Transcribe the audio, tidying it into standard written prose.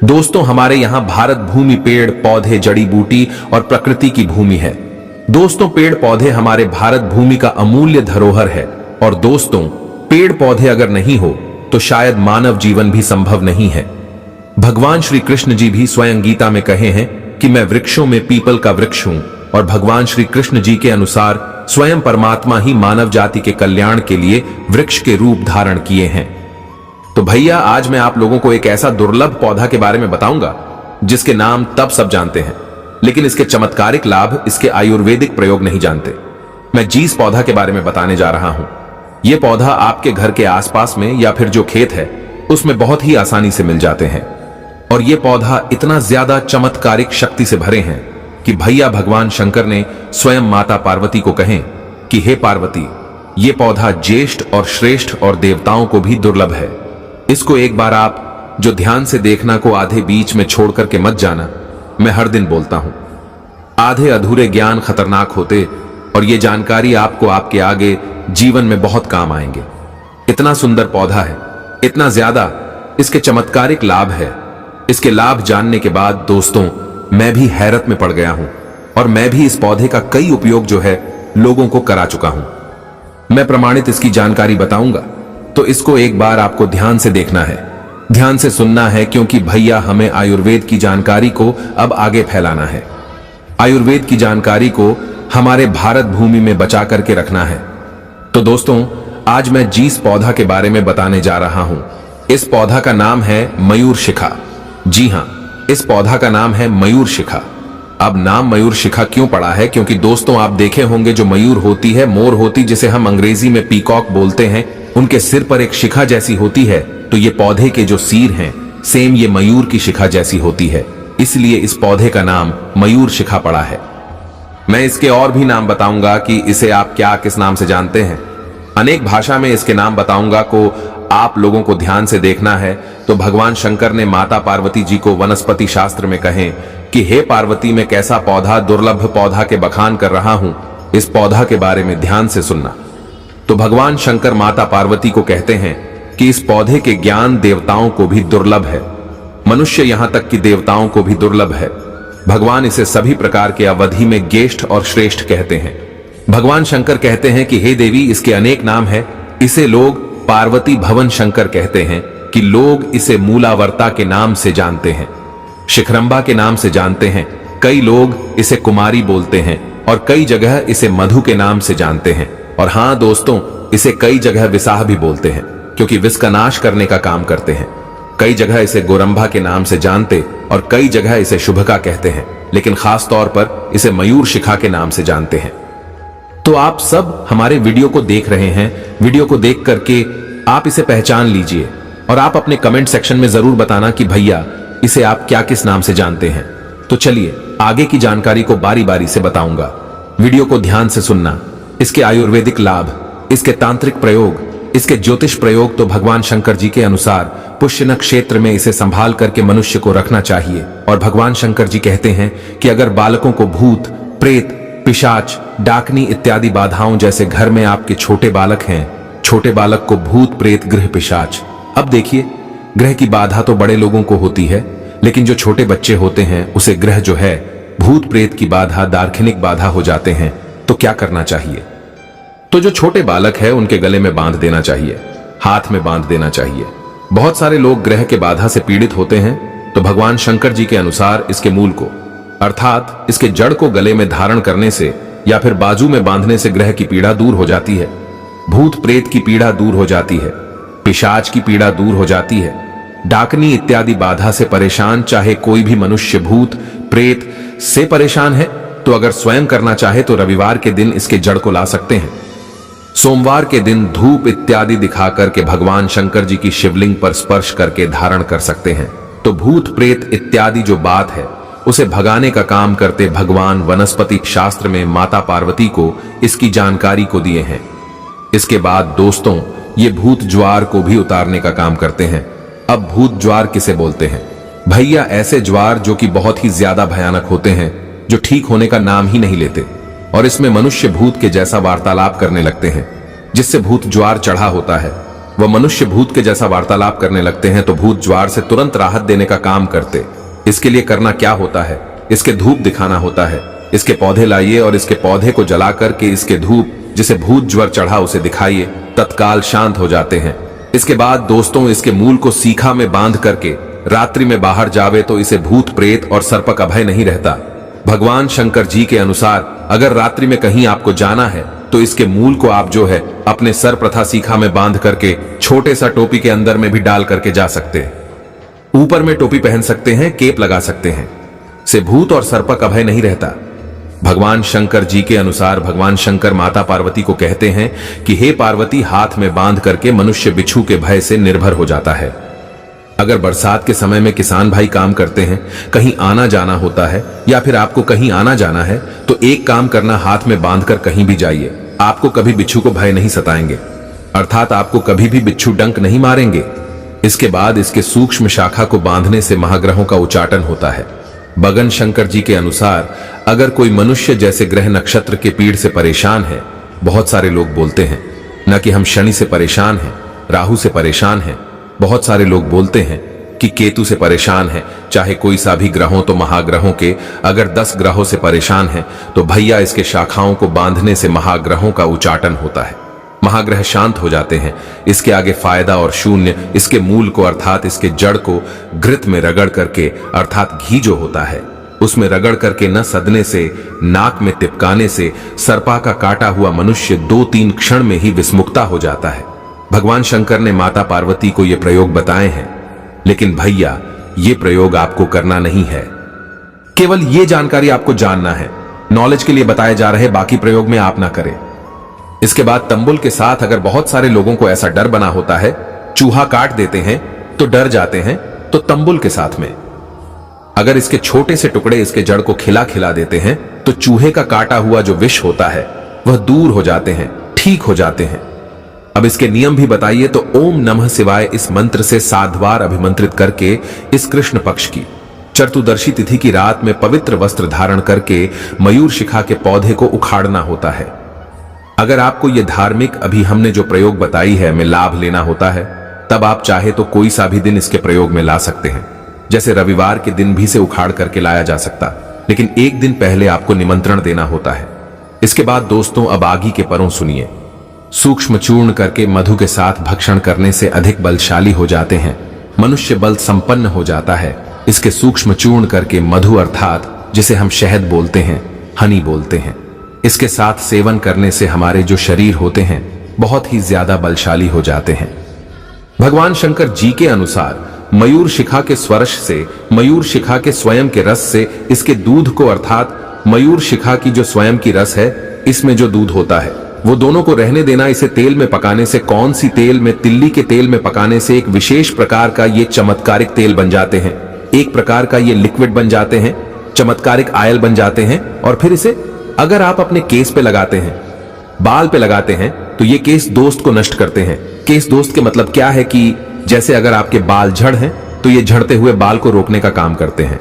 दोस्तों, हमारे यहां भारत भूमि पेड़ पौधे जड़ी बूटी और प्रकृति की भूमि है। दोस्तों, पेड़ पौधे हमारे भारत भूमि का अमूल्य धरोहर है। और दोस्तों, पेड़ पौधे अगर नहीं हो तो शायद मानव जीवन भी संभव नहीं है। भगवान श्री कृष्ण जी भी स्वयं गीता में कहे हैं कि मैं वृक्षों में पीपल का वृक्ष हूं। और भगवान श्री कृष्ण जी के अनुसार स्वयं परमात्मा ही मानव जाति के कल्याण के लिए वृक्ष के रूप धारण किए हैं। तो भैया, आज मैं आप लोगों को एक ऐसा दुर्लभ पौधा के बारे में बताऊंगा जिसके नाम तब सब जानते हैं, लेकिन इसके चमत्कारिक लाभ, इसके आयुर्वेदिक प्रयोग नहीं जानते। मैं जीस पौधा के बारे में बताने जा रहा हूं। यह पौधा आपके घर के आसपास में या फिर जो खेत है उसमें बहुत ही आसानी से मिल जाते हैं। और यह पौधा इतना ज्यादा चमत्कारिक शक्ति से भरे हैं कि भैया भगवान शंकर ने स्वयं माता पार्वती को कहें कि हे पार्वती, ये पौधा ज्येष्ठ और श्रेष्ठ और देवताओं को भी दुर्लभ है। इसको एक बार आप जो ध्यान से देखना को आधे बीच में छोड़ करके मत जाना। मैं हर दिन बोलता हूं, आधे अधूरे ज्ञान खतरनाक होते और ये जानकारी आपको आपके आगे जीवन में बहुत काम आएंगे। इतना सुंदर पौधा है, इतना ज्यादा इसके चमत्कारिक लाभ है। इसके लाभ जानने के बाद दोस्तों, मैं भी हैरत में पड़ गया हूं और मैं भी इस पौधे का कई उपयोग जो है लोगों को करा चुका हूं। मैं प्रमाणित इसकी जानकारी बताऊंगा, तो इसको एक बार आपको ध्यान से देखना है, ध्यान से सुनना है, क्योंकि भैया हमें आयुर्वेद की जानकारी को अब आगे फैलाना है। आयुर्वेद की जानकारी को हमारे भारत भूमि में बचा करके रखना है। तो दोस्तों, आज मैं जीस पौधा के बारे में बताने जा रहा हूं। इस पौधा का नाम है मयूर शिखा। जी हां, इस पौधा का नाम है मयूर शिखा। अब नाम मयूर शिखा क्यों पड़ा है? क्योंकि दोस्तों, आप देखे होंगे जो मयूर होती है, मोर होती, जिसे हम अंग्रेजी में पीकॉक बोलते हैं, उनके सिर पर एक शिखा जैसी होती है। तो ये पौधे के जो सिर हैं, सेम ये मयूर की शिखा जैसी होती है, इसलिए इस पौधे का नाम मयूर शिखा पड़ा है। मैं इसके और भी नाम बताऊंगा कि इसे आप क्या किस नाम से जानते हैं। अनेक भाषा में इसके नाम बताऊंगा को आप लोगों को ध्यान से देखना है। तो भगवान शंकर ने माता पार्वती जी को वनस्पति शास्त्र में कहें कि हे पार्वती, मैं कैसा पौधा, दुर्लभ पौधा के बखान कर रहा हूं, इस पौधा के बारे में ध्यान से सुनना। तो भगवान शंकर माता पार्वती को कहते हैं कि इस पौधे के ज्ञान देवताओं को भी दुर्लभ है, मनुष्य यहां तक कि देवताओं को भी दुर्लभ है। भगवान इसे सभी प्रकार के अवधि में ज्येष्ठ और श्रेष्ठ कहते हैं। भगवान शंकर कहते हैं कि हे देवी, इसके अनेक नाम है। इसे लोग पार्वती भवन शंकर कहते हैं, कि लोग इसे मूलावर्ता के नाम से जानते हैं, शिखरंबा के नाम से जानते हैं। कई लोग इसे कुमारी बोलते हैं और कई जगह इसे मधु के नाम से जानते हैं। और हां दोस्तों, इसे कई जगह विसाह भी बोलते हैं, क्योंकि विष का नाश करने का काम करते हैं। कई जगह इसे गोरंभा के नाम से जानते और कई जगह इसे शुभका कहते हैं, लेकिन खास तौर पर इसे मयूर शिखा के नाम से जानते हैं। तो आप सब हमारे वीडियो को देख रहे हैं, वीडियो को देख करके आप इसे पहचान लीजिए और आप अपने कमेंट सेक्शन में जरूर बताना कि भैया इसे आप क्या किस नाम से जानते हैं। तो चलिए आगे की जानकारी को बारी बारी से बताऊंगा। वीडियो को ध्यान से सुनना। इसके आयुर्वेदिक लाभ, इसके तांत्रिक प्रयोग, इसके ज्योतिष प्रयोग। तो भगवान शंकर जी के अनुसार पुष्य नक्षत्र में इसे संभाल करके मनुष्य को रखना चाहिए। और भगवान शंकर जी कहते हैं कि अगर बालकों को भूत, प्रेत, पिशाच, डाकनी इत्यादि बाधाओं, जैसे घर में आपके छोटे बालक हैं, छोटे बालक को भूत, प्रेत, गृह, पिशाच। अब देखिए, ग्रह की बाधा तो बड़े लोगों को होती है, लेकिन जो छोटे बच्चे होते हैं उसे ग्रह जो है भूत प्रेत की बाधा, दार्शनिक बाधा हो जाते हैं। तो क्या करना चाहिए? तो जो छोटे बालक है उनके गले में बांध देना चाहिए, हाथ में बांध देना चाहिए। बहुत सारे लोग ग्रह के बाधा से पीड़ित होते हैं, तो भगवान शंकर जी के अनुसार इसके मूल को, अर्थात इसके जड़ को गले में धारण करने से या फिर बाजू में बांधने से ग्रह की पीड़ा दूर हो जाती है, भूत प्रेत की पीड़ा दूर हो जाती है, पिशाच की पीड़ा दूर हो जाती है, डाकनी इत्यादि बाधा से परेशान चाहे कोई भी मनुष्य भूत प्रेत से परेशान है, तो अगर स्वयं करना चाहे तो रविवार के दिन इसके जड़ को ला सकते हैं। सोमवार के दिन धूप इत्यादि दिखा करके भगवान शंकर जी की शिवलिंग पर स्पर्श करके धारण कर सकते हैं। तो भूत प्रेत इत्यादि जो बात है उसे भगाने का काम करते भगवान वनस्पति शास्त्र में माता पार्वती को इसकी जानकारी को दिए हैं। इसके बाद दोस्तों, ये भूत ज्वार को भी उतारने का काम करते हैं। अब भूत ज्वार किसे बोलते हैं? भैया, ऐसे ज्वार जो कि बहुत ही ज्यादा भयानक होते हैं, जो ठीक होने का नाम ही नहीं लेते, और इसमें मनुष्य भूत के जैसा वार्तालाप करने लगते हैं, जिससे भूत ज्वार चढ़ा होता है। वह मनुष्य भूत के जैसा वार्तालाप करने लगते हैं तो भूत ज्वार से तुरंत राहत देने का काम करते। इसके लिए करना क्या होता है, इसके धूप दिखाना होता है। इसके पौधे लाइए और इसके पौधे को जला करके इसके धूप जिसे भूत ज्वर चढ़ा उसे दिखाइए, तत्काल शांत हो जाते हैं। इसके बाद दोस्तों इसके मूल को सीखा में बांध करके रात्रि में बाहर जावे तो इसे भूत प्रेत और सर्प का भय नहीं रहता। भगवान शंकर जी के अनुसार अगर रात्रि में कहीं आपको जाना है तो इसके मूल को आप जो है अपने सर प्रथा सीखा में बांध करके छोटे सा टोपी के अंदर में भी डाल करके जा सकते हैं। ऊपर में टोपी पहन सकते हैं, केप लगा सकते हैं, से भूत और सर्प का भय नहीं रहता। भगवान शंकर जी के अनुसार भगवान शंकर माता पार्वती को कहते हैं कि हे पार्वती, हाथ में बांध करके मनुष्य बिच्छू के भय से निर्भर हो जाता है। अगर बरसात के समय में किसान भाई काम करते हैं, कहीं आना जाना होता है या फिर आपको कहीं आना जाना है तो एक काम करना, हाथ में बांधकर कहीं भी जाइए, आपको कभी बिच्छू को भय नहीं सताएंगे, अर्थात आपको कभी भी बिच्छू डंक नहीं मारेंगे। इसके बाद इसके सूक्ष्म शाखा को बांधने से महाग्रहों का उच्चाटन होता है। भगवान शंकर जी के अनुसार अगर कोई मनुष्य जैसे ग्रह नक्षत्र के पीड़ से परेशान है, बहुत सारे लोग बोलते हैं न कि हम शनि से परेशान हैं, राहु से परेशान हैं, बहुत सारे लोग बोलते हैं कि केतु से परेशान है, चाहे कोई सा भी ग्रहों तो महाग्रहों के अगर 10 ग्रहों से परेशान है तो भैया इसके शाखाओं को बांधने से महाग्रहों का उच्चाटन होता है, महाग्रह शांत हो जाते हैं। इसके आगे फायदा और शून्य, इसके मूल को अर्थात इसके जड़ को घृत में रगड़ करके अर्थात घी जो होता है उसमें रगड़ करके न सदने से, नाक में टिपकाने से सर्पा का काटा हुआ मनुष्य 2-3 क्षण में ही विस्मुक्ता हो जाता है। भगवान शंकर ने माता पार्वती को ये प्रयोग बताए हैं, लेकिन भैया ये प्रयोग आपको करना नहीं है, केवल ये जानकारी आपको जानना है, नॉलेज के लिए बताए जा रहे बाकी प्रयोग में आप ना करें। इसके बाद तंबुल के साथ अगर बहुत सारे लोगों को ऐसा डर बना होता है, चूहा काट देते हैं तो डर जाते हैं, तो तंबुल के साथ में अगर इसके छोटे से टुकड़े इसके जड़ को खिला देते हैं तो चूहे का काटा हुआ जो विष होता है वह दूर हो जाते हैं, ठीक हो जाते हैं। अब इसके नियम भी बताइए तो ओम नमः शिवाय इस मंत्र से 7 बार अभिमंत्रित करके इस कृष्ण पक्ष की चतुर्दशी तिथि की रात में पवित्र वस्त्र धारण करके मयूर शिखा के पौधे को उखाड़ना होता है। अगर आपको यह धार्मिक अभी हमने जो प्रयोग बताई है में लाभ लेना होता है, तब आप चाहे तो कोई सा भी दिन इसके प्रयोग में ला सकते हैं, जैसे रविवार के दिन भी से उखाड़ करके लाया जा सकता, लेकिन एक दिन पहले आपको निमंत्रण देना होता है। इसके बाद दोस्तों अब आगे के परों सुनिए। सूक्ष्म चूर्ण करके मधु के साथ भक्षण करने से अधिक बलशाली हो जाते हैं, मनुष्य बल संपन्न हो जाता है। इसके सूक्ष्म चूर्ण करके मधु अर्थात जिसे हम शहद बोलते हैं, हनी बोलते हैं, इसके साथ सेवन करने से हमारे जो शरीर होते हैं बहुत ही ज्यादा बलशाली हो जाते हैं। भगवान शंकर जी के अनुसार मयूर शिखा के स्पर्श से, मयूर शिखा के स्वयं के रस से, इसके दूध को अर्थात मयूर शिखा की जो स्वयं की रस है इसमें जो दूध होता है वो दोनों को रहने देना। इसे तेल में पकाने से, कौन सी तेल में, तिल्ली के तेल में पकाने से एक विशेष प्रकार का ये चमत्कारिक तेल बन जाते हैं, एक प्रकार का ये लिक्विड बन जाते हैं, चमत्कारिक आयल बन जाते हैं। और फिर इसे अगर आप अपने केस पे लगाते हैं, बाल पे लगाते हैं तो ये केस दोस्त को नष्ट करते हैं। केस दोस्त के मतलब क्या है कि जैसे अगर आपके बाल झड़ हैं तो ये झड़ते हुए बाल को रोकने का काम करते हैं।